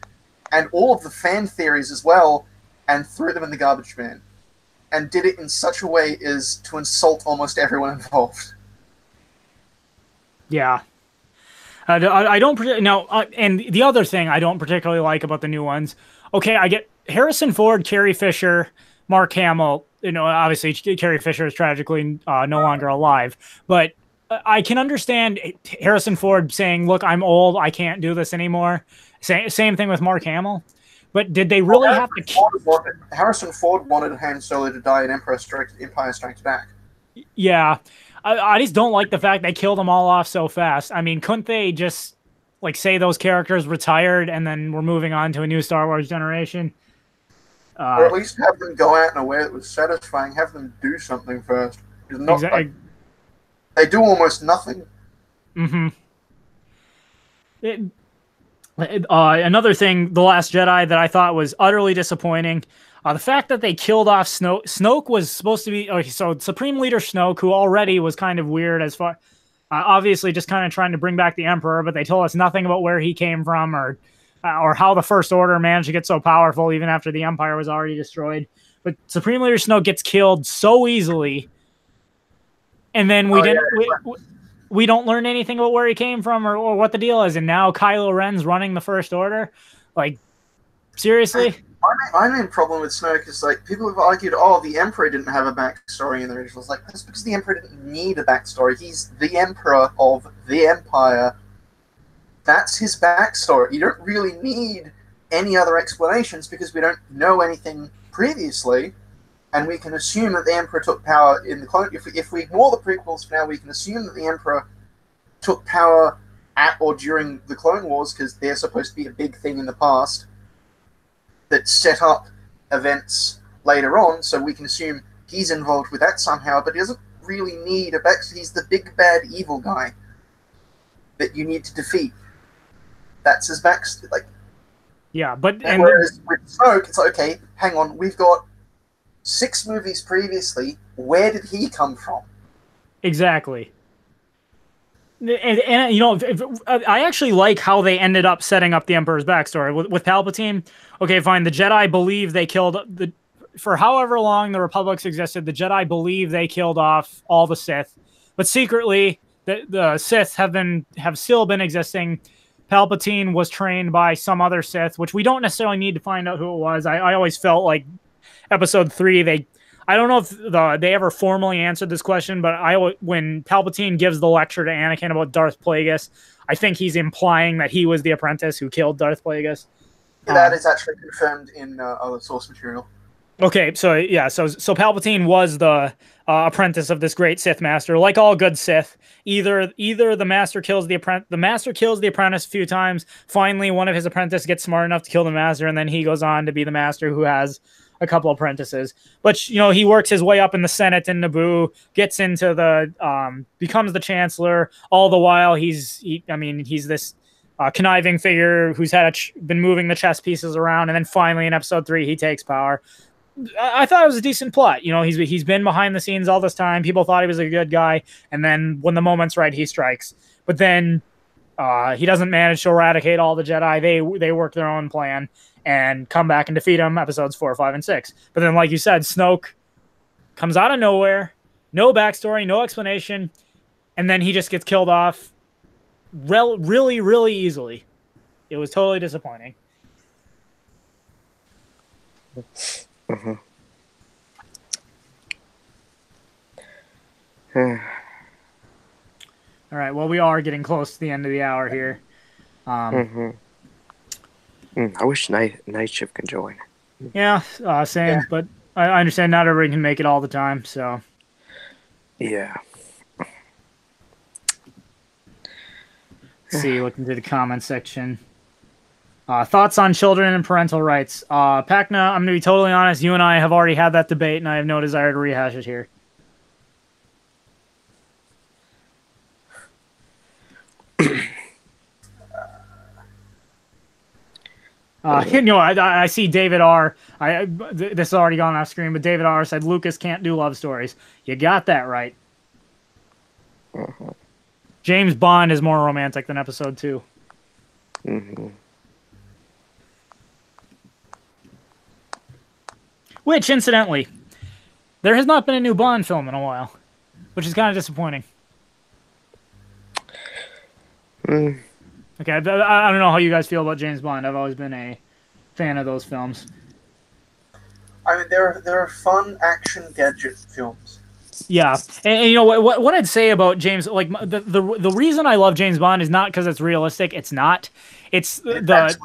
and all of the fan theories as well, and threw them in the garbage bin, and did it in such a way as to insult almost everyone involved. Yeah. I don't no, and the other thing I don't particularly like about the new ones. Okay, I get Harrison Ford, Carrie Fisher, Mark Hamill. You know, obviously Carrie Fisher is tragically no longer alive, but I can understand Harrison Ford saying, "Look, I'm old. I can't do this anymore." Same thing with Mark Hamill. But did they really have to? Harrison Ford wanted Han Solo to die in Empire Strikes Back. Yeah, I just don't like the fact they killed them all off so fast. I mean, couldn't they just like say those characters retired and then we're moving on to a new Star Wars generation? Or at least have them go out in a way that was satisfying. Have them do something first. Not, exactly. like, they do almost nothing. Mm-hmm. Another thing, The Last Jedi, that I thought was utterly disappointing. The fact that they killed off Snoke. Snoke was supposed to be... Okay, so Supreme Leader Snoke, who already was kind of weird as far... obviously just kind of trying to bring back the Emperor, but they told us nothing about where he came from or how the First Order managed to get so powerful even after the Empire was already destroyed. But Supreme Leader Snoke gets killed so easily, and then we don't learn anything about where he came from or what the deal is. And now Kylo Ren's running the First Order. Like, seriously? My main problem with Snoke is, like, people have argued, oh, the Emperor didn't have a backstory in the originals. Like, that's because the Emperor didn't need a backstory. He's the Emperor of the Empire. That's his backstory. You don't really need any other explanations because we don't know anything previously, and we can assume that the Emperor took power in the clone. If we ignore the prequels for now, we can assume that the Emperor took power at or during the Clone Wars because they're supposed to be a big thing in the past that set up events later on, so we can assume he's involved with that somehow, but he doesn't really need a backstory. He's the big bad evil guy that you need to defeat. That's his backstory. Like, yeah, but... And whereas with Snoke, it's like, okay, hang on, we've got 6 movies previously, where did he come from? Exactly. And you know, I actually like how they ended up setting up the Emperor's backstory with Palpatine. Okay, fine. The Jedi believe they killed for however long the Republics existed. The Jedi believe they killed off all the Sith, but secretly the Sith have still been existing. Palpatine was trained by some other Sith, which we don't necessarily need to find out who it was. I always felt like Episode 3 I don't know if they ever formally answered this question, but when Palpatine gives the lecture to Anakin about Darth Plagueis, I think he's implying that he was the apprentice who killed Darth Plagueis. That is actually confirmed in other source material. Okay, so yeah, so Palpatine was the apprentice of this great Sith master. Like all good Sith, either the master kills the apprentice a few times. Finally, one of his apprentices gets smart enough to kill the master, and then he goes on to be the master who has a couple apprentices. But, you know, he works his way up in the Senate in Naboo, gets into becomes the Chancellor. All the while, he's this conniving figure who's been moving the chess pieces around, and then finally in Episode 3, he takes power. I thought it was a decent plot. You know, he's been behind the scenes all this time. People thought he was a good guy, and then when the moment's right, he strikes. But then he doesn't manage to eradicate all the Jedi. They work their own plan and come back and defeat him, Episodes 4, 5, and 6. But then, like you said, Snoke comes out of nowhere, no backstory, no explanation, and then he just gets killed off really, really easily. It was totally disappointing. Uh-huh. All right, well, we are getting close to the end of the hour here. I wish night shift can join. Yeah, same. Yeah. But I understand not everybody can make it all the time. So yeah. Let's see, looking through the comment section. Thoughts on children and parental rights. Pacna, I'm going to be totally honest. You and I have already had that debate, and I have no desire to rehash it here. You know, I see David R. This has already gone off screen, but David R. said Lucas can't do love stories. You got that right. Uh-huh. James Bond is more romantic than Episode 2. Mm-hmm. Which, incidentally, there has not been a new Bond film in a while, which is kind of disappointing. Mm. Okay, I don't know how you guys feel about James Bond. I've always been a fan of those films. I mean, there are fun action gadget films. Yeah, and you know what I'd say about James, like the reason I love James Bond is not because it's realistic. It's not. It's the.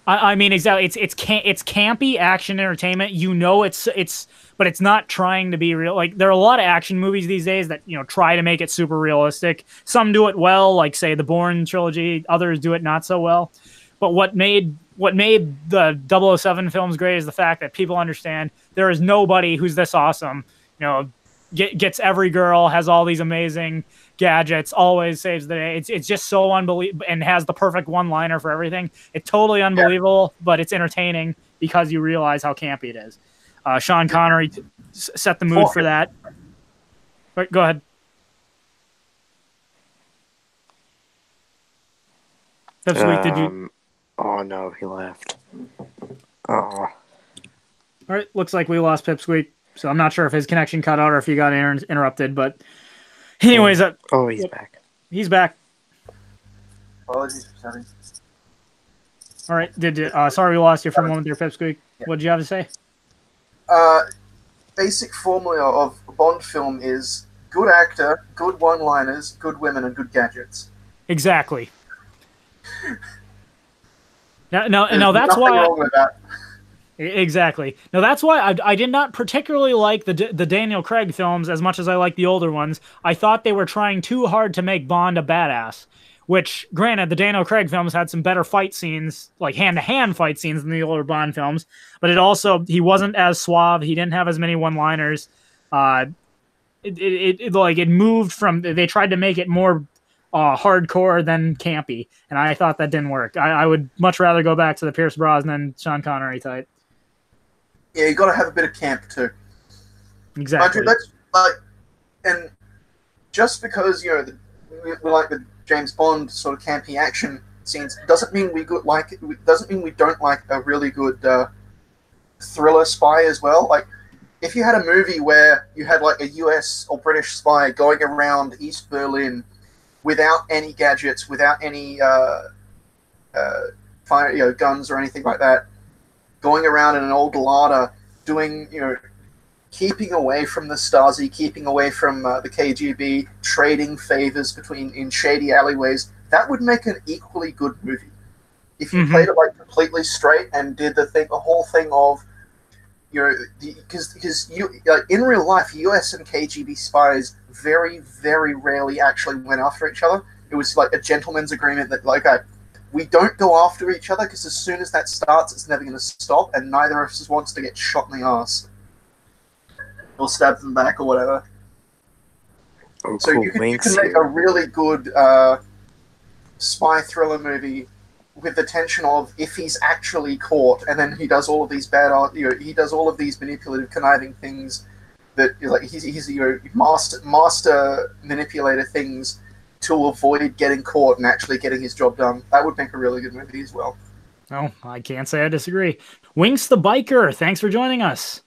I mean, exactly. It's campy action entertainment. You know, but it's not trying to be real. Like, there are a lot of action movies these days that, you know, try to make it super realistic. Some do it well, like say the Bourne trilogy. Others do it not so well. But what made the 007 films great is the fact that people understand there is nobody who's this awesome. You know, gets every girl, has all these amazing gadgets, always saves the day. It's just so unbelievable and has the perfect one-liner for everything. It's totally unbelievable, but it's entertaining because you realize how campy it is. Sean Connery set the mood for that. But go ahead. Pipsqueak, did you? Oh no, he left. Oh. All right, looks like we lost Pipsqueak. So I'm not sure if his connection cut out or if he got interrupted. But anyways, He's back. He's back. Apologies for starting. All right. Sorry we lost you for a moment there, Pipsqueak. Yeah. What did you have to say? Basic formula of a Bond film is good actor, good one-liners, good women, and good gadgets. Exactly. Now There's that's nothing why. wrong with that. Exactly. Now that's why I did not particularly like the Daniel Craig films as much as I like the older ones. I thought they were trying too hard to make Bond a badass. Which, granted, the Daniel Craig films had some better fight scenes, like hand-to-hand fight scenes than the older Bond films. But he wasn't as suave. He didn't have as many one-liners. It moved from. They tried to make it more hardcore than campy, and I thought that didn't work. I would much rather go back to the Pierce Brosnan, Sean Connery type. Yeah, you got to have a bit of camp too. Exactly. That's and just because we like the James Bond sort of campy action scenes doesn't mean we don't like a really good thriller spy as well. Like, if you had a movie where you had like a US or British spy going around East Berlin without any gadgets, without any guns or anything like that, going around in an old Lada, doing, keeping away from the Stasi, keeping away from the KGB, trading favors in shady alleyways, that would make an equally good movie. If you played it like completely straight and did the whole thing of, because in real life, US and KGB spies very, very rarely actually went after each other. It was like a gentleman's agreement that, like, we don't go after each other because as soon as that starts, it's never going to stop, and neither of us wants to get shot in the ass or stabbed in the back or whatever. Oh, so cool. you can make a really good spy thriller movie with the tension of if he's actually caught, and then he does all of these he does all of these manipulative, conniving things that he's master manipulator things to avoid getting caught and actually getting his job done. That would make a really good movie as well. Oh, I can't say I disagree. Winks the Biker, thanks for joining us.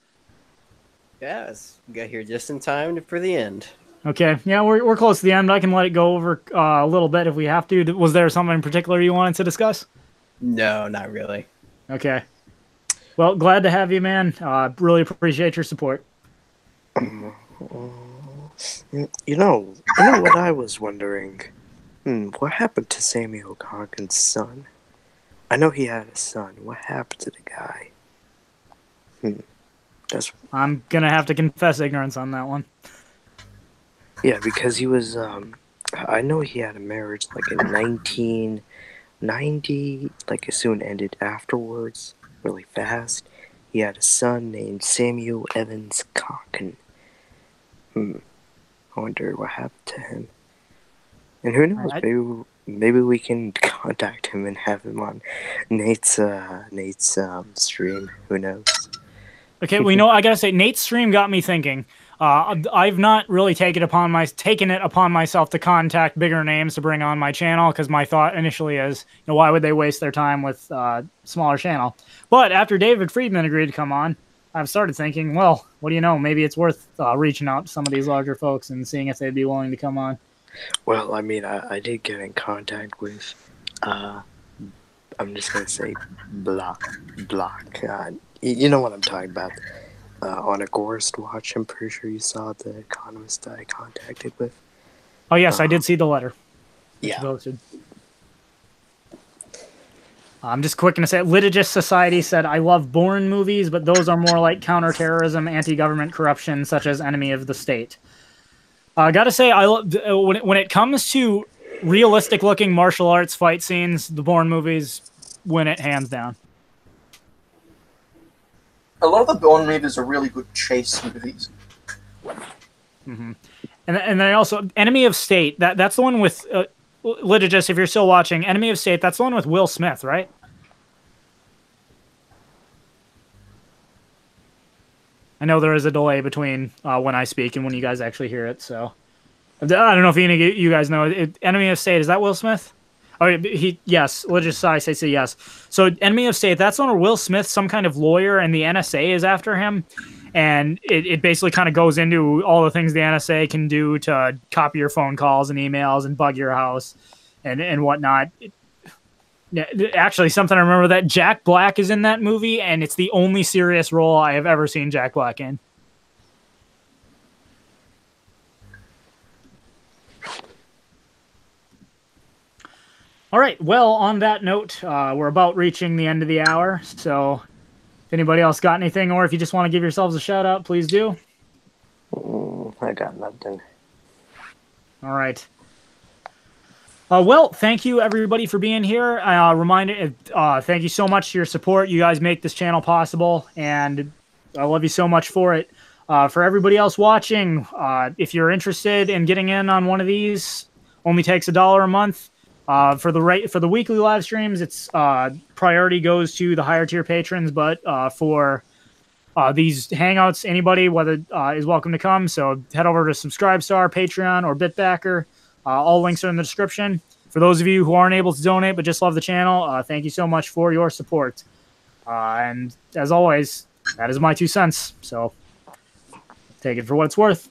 Yes, we got here just in time for the end. Okay, yeah, we're close to the end. I can let it go over a little bit if we have to. Was there something in particular you wanted to discuss? No, not really. Okay. Well, glad to have you, man. Really appreciate your support. You know what I was wondering? What happened to Samuel Conkin's son? I know he had a son. What happened to the guy? I'm gonna have to confess ignorance on that one. Yeah, because he was, I know he had a marriage, like, in 1990, like, it soon ended afterwards, really fast. He had a son named Samuel Evans Conkin. I wonder what happened to him. And who knows, maybe we can contact him and have him on Nate's stream. Who knows? Okay, well, I gotta say, Nate's stream got me thinking. I've not really taken it upon myself to contact bigger names to bring on my channel, because my thought initially is, why would they waste their time with smaller channel? But after David Friedman agreed to come on, I've started thinking, well, what do you know? Maybe it's worth reaching out to some of these larger folks and seeing if they'd be willing to come on. Well, I mean, I did get in contact with, I'm just gonna say, Block. You know what I'm talking about. On Agorist Watch, I'm pretty sure you saw the economist I contacted with. Oh, yes, I did see the letter. Yeah. Posted. I'm just quick to say, Litigious Society said, I love Bourne movies, but those are more like counterterrorism, anti-government corruption, such as Enemy of the State. I gotta say, when it comes to realistic-looking martial arts fight scenes, the Bourne movies win it hands down. A lot of the Bourne movies are really good chase movies. Mm-hmm. And then also, Enemy of State, that's the one with, Litigious, if you're still watching, Enemy of State, that's the one with Will Smith, right? I know there is a delay between when I speak and when you guys actually hear it, so... I don't know if any of you guys know. Enemy of State, is that Will Smith? Oh, yes. Litigious Society say yes. So, Enemy of State, that's one where Will Smith, some kind of lawyer, and the NSA is after him. And it basically kind of goes into all the things the NSA can do to copy your phone calls and emails and bug your house and whatnot. Actually, something I remember that Jack Black is in that movie, and it's the only serious role I have ever seen Jack Black in. All right. Well, on that note, we're about reaching the end of the hour. So if anybody else got anything, or if you just want to give yourselves a shout out, please do. I got nothing. All right. Well, thank you everybody for being here. Thank you so much for your support. You guys make this channel possible, and I love you so much for it. For everybody else watching, if you're interested in getting in on one of these, only takes $1 a month. For the weekly live streams, it's priority goes to the higher tier patrons, but for these hangouts, anybody is welcome to come. So head over to Subscribestar, Patreon, or Bitbacker. All links are in the description. For those of you who aren't able to donate but just love the channel, thank you so much for your support. And as always, that is my 2 cents. So take it for what it's worth.